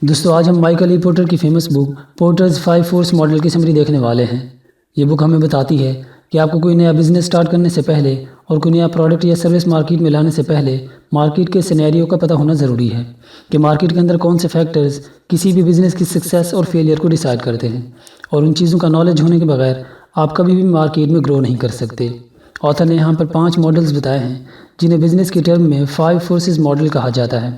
دوستو آج ہم مائیکل ای پورٹر کی famous book Porter's 5 force model کی سمری دیکھنے والے ہیں۔ یہ بک ہمیں بتاتی ہے کہ آپ کو کوئی نیا بزنس سٹارٹ کرنے سے پہلے اور کوئی نیا پروڈکٹ یا سروس مارکیٹ میں لانے سے پہلے مارکیٹ کے سینیریو کا پتہ ہونا ضروری ہے کہ مارکیٹ کے اندر کون سے فیکٹرز کسی بھی بزنس کی سکسیس اور فیلئر کو ڈیسائیڈ کرتے ہیں، اور ان چیزوں کا نالج ہونے کے بغیر آپ کبھی بھی مارکیٹ میں گرو نہیں کر سکتے۔ آتھر نے یہاں پر 5 ماڈلز بتائے ہیں جنہیں بزنس کی ٹرم میں 5 فورسز ماڈل کہا جاتا ہے،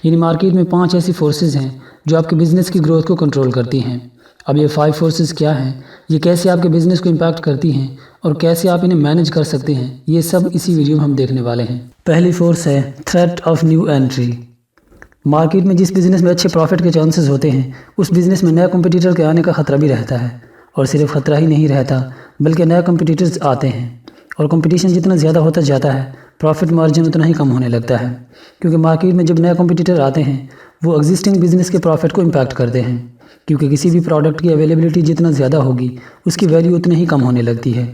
یعنی مارکیٹ میں 5 ایسی فورسز ہیں جو آپ کے بزنس کی گروتھ کو کنٹرول کرتی ہیں۔ اب یہ 5 فورسز کیا ہیں، یہ کیسے آپ کے بزنس کو امپیکٹ کرتی ہیں اور کیسے آپ انہیں مینیج کر سکتے ہیں، یہ سب اسی ویڈیو میں ہم دیکھنے والے ہیں۔ پہلی فورس ہے threat of new entry. Market میں جس بزنس میں اچھے پروفٹ کے چانسز ہوتے ہیں اس بزنس میں نیا کمپٹیٹر کے آنے کا خطرہ بھی رہتا ہے، اور صرف خطرہ ہی نہیں رہتا بلکہ نیا کمپٹیٹرز آتے ہیں، اور کمپٹیشن جتنا زیادہ ہوتا جاتا ہے پروفٹ مارجن اتنا ہی کم ہونے لگتا ہے، کیونکہ مارکیٹ میں جب نیا کمپٹیٹر آتے ہیں وہ ایگزسٹنگ بزنس کے پروفٹ کو امپیکٹ کرتے ہیں، کیونکہ کسی بھی پروڈکٹ کی اویلیبلٹی جتنا زیادہ ہوگی اس کی ویلیو اتنی ہی کم ہونے لگتی ہے۔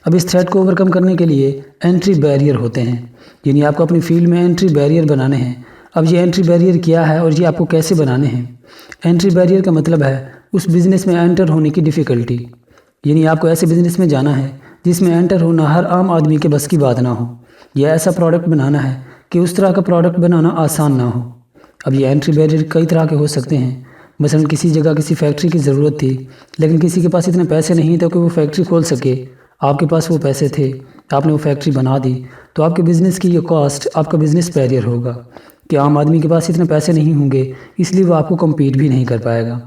اب اس تھریٹ کو اوورکم کرنے کے لیے انٹری بیریئر ہوتے ہیں، یعنی آپ کو اپنی فیلڈ میں انٹری بیریئر بنانے ہیں۔ اب یہ انٹری بیریئر کیا ہے اور یہ آپ کو کیسے بنانے ہیں؟ انٹری بیریئر کا مطلب ہے اس بزنس میں انٹر ہونے کی ڈیفیکلٹی، یعنی آپ کو ایسے بزنس میں جانا ہے جس میں انٹر ہونا ہر عام آدمی کے بس کی بات نہ ہو، یا ایسا پروڈکٹ بنانا ہے کہ اس طرح کا پروڈکٹ بنانا آسان نہ ہو۔ اب یہ انٹری بیریئر کئی طرح کے ہو سکتے ہیں، مثلا کسی جگہ کسی فیکٹری کی ضرورت تھی لیکن کسی کے پاس اتنے پیسے نہیں تھے کہ وہ فیکٹری کھول سکے، آپ کے پاس وہ پیسے تھے، آپ نے وہ فیکٹری بنا دی، تو آپ کے بزنس کی یہ کاسٹ آپ کا بزنس بیریئر ہوگا کہ عام آدمی کے پاس اتنے پیسے نہیں ہوں گے، اس لیے وہ آپ کو کمپیٹ بھی نہیں کر پائے گا۔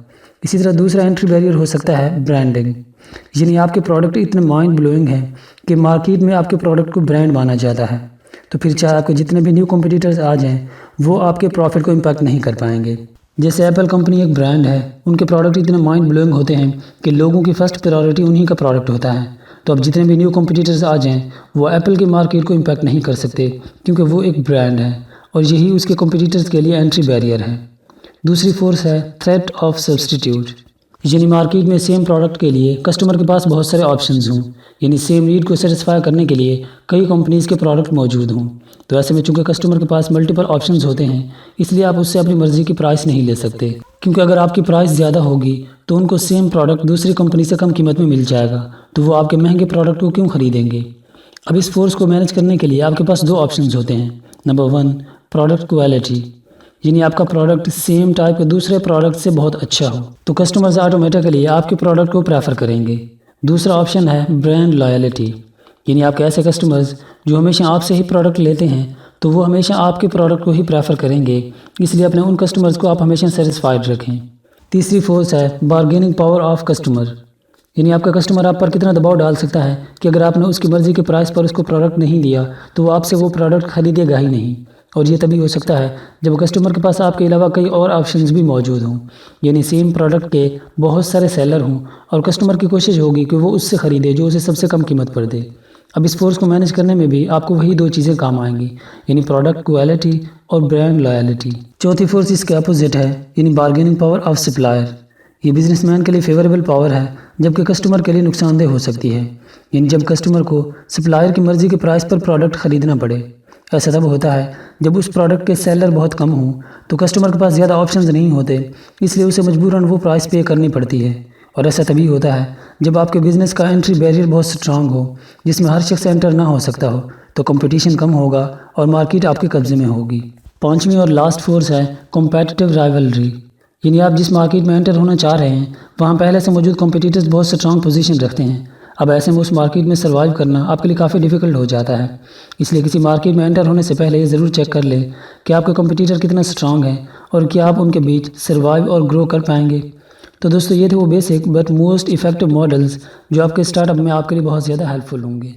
اسی طرح دوسرا انٹری بیریئر ہو سکتا ہے برانڈنگ، یعنی آپ کے پروڈکٹ اتنے مائنڈ بلوئنگ ہیں کہ مارکیٹ میں آپ کے پروڈکٹ کو برانڈ مانا جاتا ہے، تو پھر چاہے آپ کے جتنے بھی نیو کمپٹیٹرز آ جائیں وہ آپ کے پروفٹ کو امپیکٹ نہیں کر پائیں گے۔ جیسے ایپل کمپنی ایک برانڈ ہے، ان کے پروڈکٹ اتنے مائنڈ بلوئنگ ہوتے ہیں کہ لوگوں کی فرسٹ پرائیورٹی انہی کا پروڈکٹ ہوتا ہے، تو اب جتنے بھی نیو کمپٹیٹرز آ جائیں وہ ایپل کی مارکیٹ کو امپیکٹ نہیں کر سکتے، کیونکہ وہ ایک برانڈ ہے، اور یہی اس کے کمپٹیٹرز کے لیے انٹری بیریئر ہے۔ دوسری فورس ہے تھریٹ آف سبسٹیٹیوٹ، یعنی مارکیٹ میں سیم پروڈکٹ کے لیے کسٹمر کے پاس بہت سارے آپشنز ہوں، یعنی سیم نیڈ کو سیٹسفائی کرنے کے لیے کئی کمپنیز کے پروڈکٹ موجود ہوں، تو ایسے میں چونکہ کسٹمر کے پاس ملٹیپل آپشنز ہوتے ہیں اس لیے آپ اس سے اپنی مرضی کی پرائس نہیں لے سکتے، کیونکہ اگر آپ کی پرائس زیادہ ہوگی تو ان کو سیم پروڈکٹ دوسری کمپنی سے کم قیمت میں مل جائے گا، تو وہ آپ کے مہنگے پروڈکٹ کو کیوں خریدیں گے؟ اب اس فورس کو مینیج کرنے کے لیے آپ کے پاس 2 آپشنز ہوتے ہیں۔ نمبر 1 پروڈکٹ کوالٹی، یعنی آپ کا پروڈکٹ سیم ٹائپ کے دوسرے پروڈکٹ سے بہت اچھا ہو تو کسٹمرز آٹومیٹکلی آپ کے پروڈکٹ کو پریفر کریں گے۔ دوسرا آپشن ہے برانڈ لائلٹی، یعنی آپ کے ایسے کسٹمرز جو ہمیشہ آپ سے ہی پروڈکٹ لیتے ہیں تو وہ ہمیشہ آپ کے پروڈکٹ کو ہی پریفر کریں گے، اس لیے اپنے ان کسٹمرز کو آپ ہمیشہ سیٹسفائیڈ رکھیں۔ تیسری فورس ہے بارگیننگ پاور آف کسٹمر، یعنی آپ کا کسٹمر آپ پر کتنا دباؤ ڈال سکتا ہے کہ اگر آپ نے اس کی مرضی کے پرائس پر اس کو پروڈکٹ نہیں دیا تو وہ آپ سے وہ پروڈکٹ خریدے گا ہی نہیں، اور یہ تبھی ہو سکتا ہے جب کسٹمر کے پاس آپ کے علاوہ کئی اور آپشنز بھی موجود ہوں، یعنی سیم پروڈکٹ کے بہت سارے سیلر ہوں اور کسٹمر کی کوشش ہوگی کہ وہ اس سے خریدے جو اسے سب سے کم قیمت پر دے۔ اب اس فورس کو مینیج کرنے میں بھی آپ کو وہی 2 چیزیں کام آئیں گی، یعنی پروڈکٹ کوالٹی اور برانڈ لائلٹی۔ چوتھی فورس اس کے اپوزٹ ہے، یعنی بارگیننگ پاور آف سپلائر۔ یہ بزنس مین کے لیے فیوریبل پاور ہے جبکہ کسٹمر کے لیے نقصان دہ ہو سکتی ہے، یعنی جب کسٹمر کو سپلائر کی مرضی کے پرائس پر پروڈکٹ خریدنا پڑے۔ ایسا تب ہوتا ہے جب اس پروڈکٹ کے سیلر بہت کم ہوں تو کسٹمر کے پاس زیادہ آپشنز نہیں ہوتے، اس لیے اسے مجبوراً وہ پرائس پے کرنی پڑتی ہے، اور ایسا تبھی ہوتا ہے جب آپ کے بزنس کا انٹری بیریئر بہت سٹرانگ ہو جس میں ہر شخص انٹر نہ ہو سکتا ہو، تو کمپٹیشن کم ہوگا اور مارکیٹ آپ کے قبضے میں ہوگی۔ 5ویں اور لاسٹ فورس ہے کمپیٹیٹیو رائیولری، یعنی آپ جس مارکیٹ میں انٹر ہونا چاہ رہے ہیں وہاں پہلے سے موجود کمپٹیٹرز بہت سٹرانگ پوزیشن رکھتے ہیں۔ اب ایسے میں اس مارکیٹ میں سروائیو کرنا آپ کے لیے کافی ڈیفیکلٹ ہو جاتا ہے، اس لیے کسی مارکیٹ میں انٹر ہونے سے پہلے یہ ضرور چیک کر لیں کہ آپ کے کمپٹیٹر کتنا سٹرانگ ہیں اور کیا آپ ان کے بیچ سروائیو اور گرو کر پائیں گے۔ تو دوستو یہ تھے وہ basic but most effective models جو آپ کے اسٹارٹ اپ میں آپ کے لیے بہت زیادہ ہیلپ فل ہوں گے۔